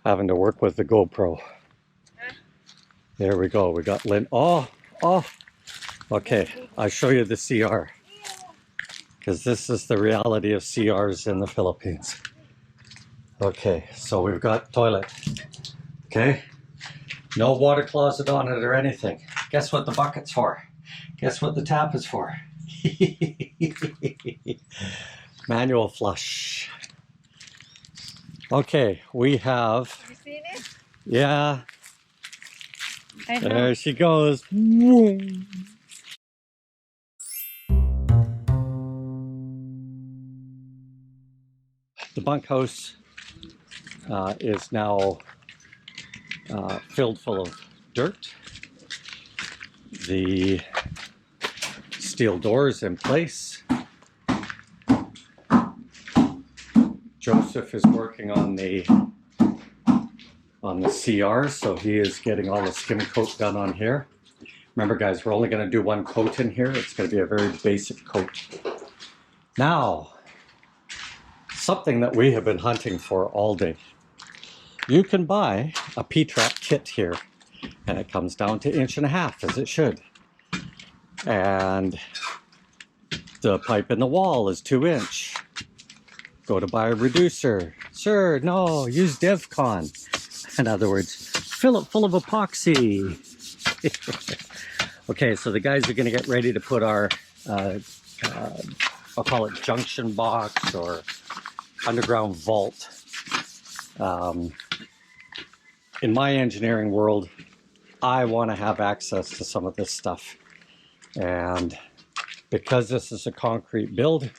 having to work with the GoPro. There we go. We got Lynn. Oh. Okay, I'll show you the CR. Because this is the reality of CRs in the Philippines. Okay, so we've got toilet. Okay, no water closet on it or anything. Guess what the bucket's for? Guess what the tap is for? Manual flush. Okay, we have... You seen it? Yeah. There she goes. The bunkhouse is now filled full of dirt. The steel doors in place. Joseph is working on the CR, so he is getting all the skim coat done on here. Remember guys, we're only going to do one coat in here. It's going to be a very basic coat. Now, something that we have been hunting for all day. You can buy a P-trap kit here, and it comes down to 1.5 inches, as it should. And the pipe in the wall is 2 inch. Go to buy a reducer. Sir, no, use DevCon. In other words, fill it full of epoxy. Okay, so the guys are going to get ready to put our, I'll call it junction box or underground vault. In my engineering world, I want to have access to some of this stuff. And because this is a concrete build,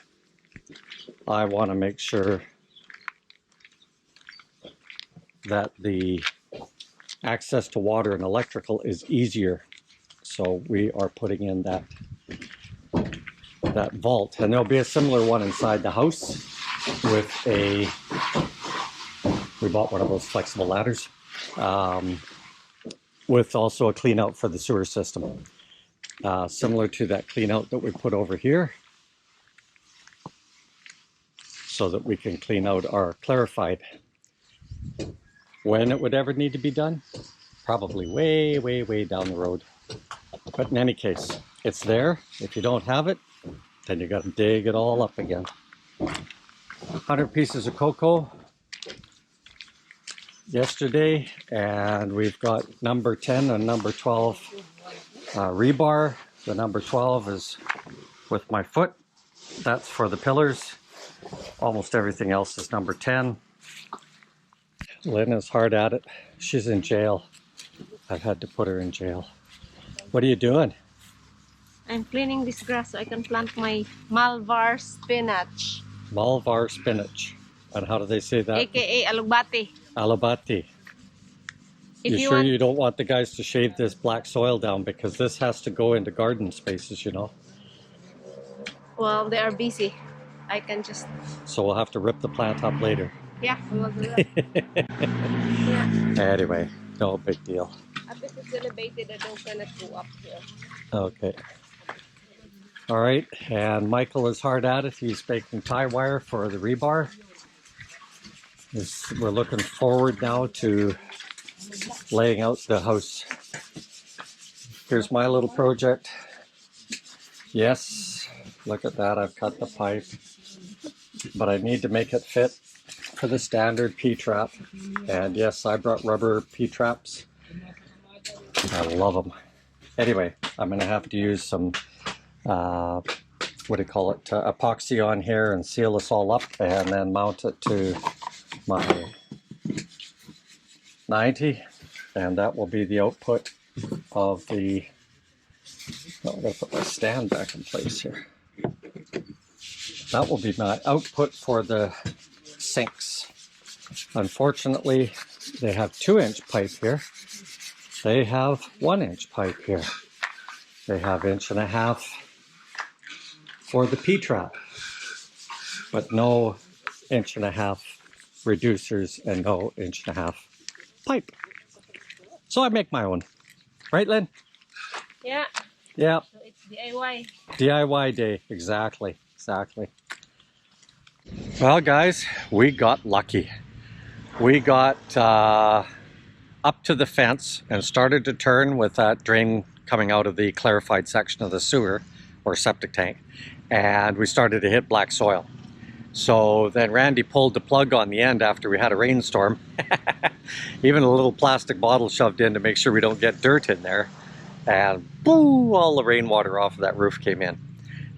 I want to make sure that the access to water and electrical is easier. So we are putting in that vault. And there'll be a similar one inside the house with a, we bought one of those flexible ladders, with also a clean out for the sewer system. Similar to that clean out that we put over here, so that we can clean out our clarified. When it would ever need to be done? Probably way, way, way down the road. But in any case, it's there. If you don't have it, then you got to dig it all up again. 100 pieces of cocoa yesterday, and we've got number 10 and number 12 rebar. The number 12 is with my foot. That's for the pillars. Almost everything else is number 10. Lynn is hard at it. She's in jail. I've had to put her in jail. What are you doing? I'm cleaning this grass so I can plant my Malvar spinach. Malvar spinach. And how do they say that? AKA alubati. Alubati. You sure you don't want the guys to shave this black soil down, because this has to go into garden spaces, you know? Well, they are busy. I can just... So we'll have to rip the plant up later. Yeah, we will do that. Yeah. Anyway, no big deal. At least it's elevated, I don't cannot go up here. Okay. All right, and Michael is hard at it. He's making tie wire for the rebar. We're looking forward now to laying out the house. Here's my little project. Yes, look at that, I've cut the pipe. But I need to make it fit for the standard P-trap. And yes, I brought rubber P-traps. I love them. Anyway, I'm going to have to use some, what do you call it, epoxy on here and seal this all up and then mount it to my 90. And that will be the output of the, oh, I'm going to put my stand back in place here. That will be my output for the sinks. Unfortunately, they have 2-inch pipe here. They have 1-inch pipe here. They have 1.5 inches for the P-trap, but no 1.5 inch reducers and no 1.5 inch pipe. So I make my own. Right, Lynn? Yeah. Yeah. So it's DIY. DIY day, exactly. Well, guys, we got lucky. we got up to the fence and started to turn with that drain coming out of the clarified section of the sewer or septic tank, and we started to hit black soil. So then Randy pulled the plug on the end after we had a rainstorm. Even a little plastic bottle shoved in to make sure we don't get dirt in there, and boo, all the rainwater off of that roof came in.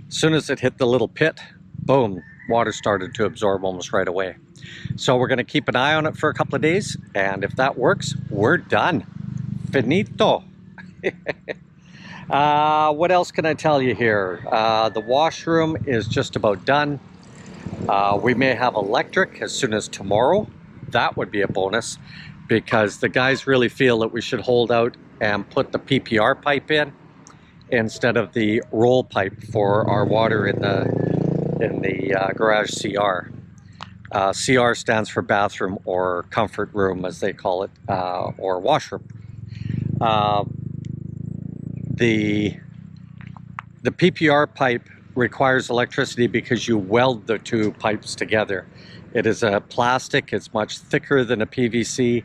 As soon as it hit the little pit, boom, water started to absorb almost right away. So we're going to keep an eye on it for a couple of days, and if that works, we're done. Finito. What else can I tell you here? The washroom is just about done. We may have electric as soon as tomorrow. That would be a bonus, because the guys really feel that we should hold out and put the PPR pipe in instead of the roll pipe for our water in the garage CR. CR stands for bathroom or comfort room, as they call it, or washroom. The PPR pipe requires electricity because you weld the two pipes together. It is a plastic, it's much thicker than a PVC,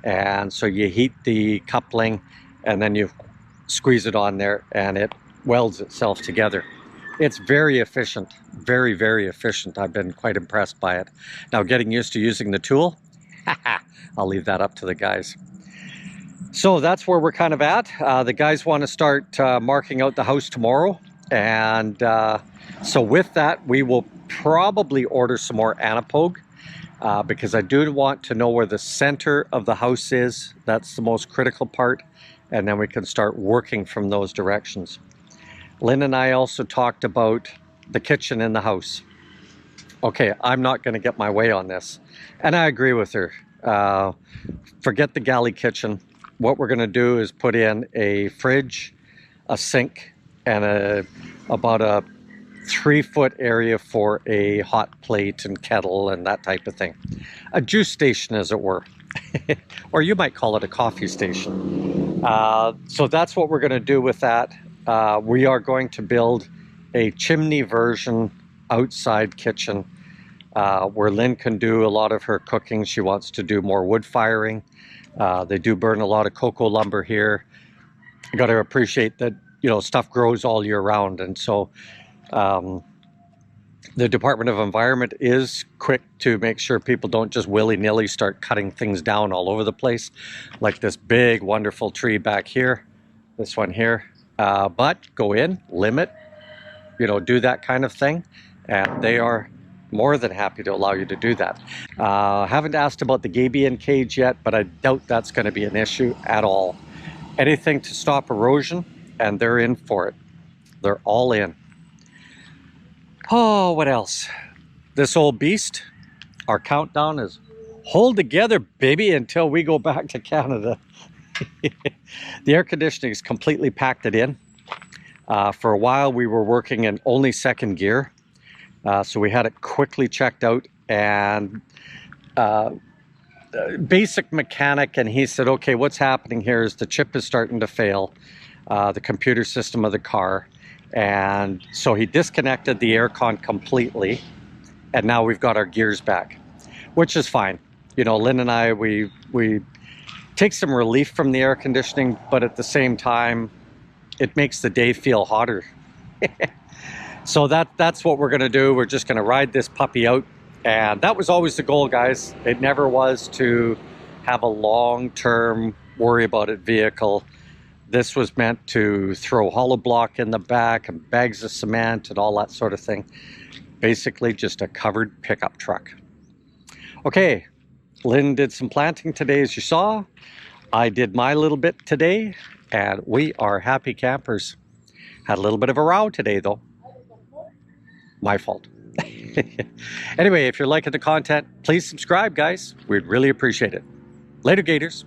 and so you heat the coupling and then you squeeze it on there and it welds itself together. It's very efficient, very, very efficient. I've been quite impressed by it. Now, getting used to using the tool, I'll leave that up to the guys. So that's where we're kind of at. The guys want to start marking out the house tomorrow. And so with that, we will probably order some more anapogue because I do want to know where the center of the house is. That's the most critical part. And then we can start working from those directions. Lynn and I also talked about the kitchen in the house. Okay, I'm not going to get my way on this. And I agree with her. Forget the galley kitchen. What we're going to do is put in a fridge, a sink, and about a 3-foot area for a hot plate and kettle and that type of thing. A juice station, as it were. Or you might call it a coffee station. So that's what we're going to do with that. We are going to build a chimney version outside kitchen where Lynn can do a lot of her cooking. She wants to do more wood firing. They do burn a lot of cocoa lumber here. You got to appreciate that, you know, stuff grows all year round. And so the Department of Environment is quick to make sure people don't just willy-nilly start cutting things down all over the place, like this big, wonderful tree back here, this one here. But go in, limit, you know, do that kind of thing. And they are more than happy to allow you to do that. Haven't asked about the gabion cage yet, but I doubt that's going to be an issue at all. Anything to stop erosion, and they're in for it. They're all in. Oh, what else? This old beast, our countdown is hold together, baby, until we go back to Canada. The air conditioning is completely packed it in. For a while, we were working in only second gear. So we had it quickly checked out, and basic mechanic, and he said, okay, what's happening here is the chip is starting to fail, the computer system of the car. And so he disconnected the aircon completely, and now we've got our gears back, which is fine. You know, Lynn and I, we take some relief from the air conditioning, but at the same time, it makes the day feel hotter. So that's what we're gonna do. We're just gonna ride this puppy out. And that was always the goal, guys. It never was to have a long-term worry about it vehicle. This was meant to throw hollow block in the back and bags of cement and all that sort of thing. Basically just a covered pickup truck. Okay, Lynn did some planting today, as you saw. I did my little bit today, and we are happy campers. Had a little bit of a row today, though. My fault. Anyway, if you're liking the content, please subscribe, guys. We'd really appreciate it. Later, Gators.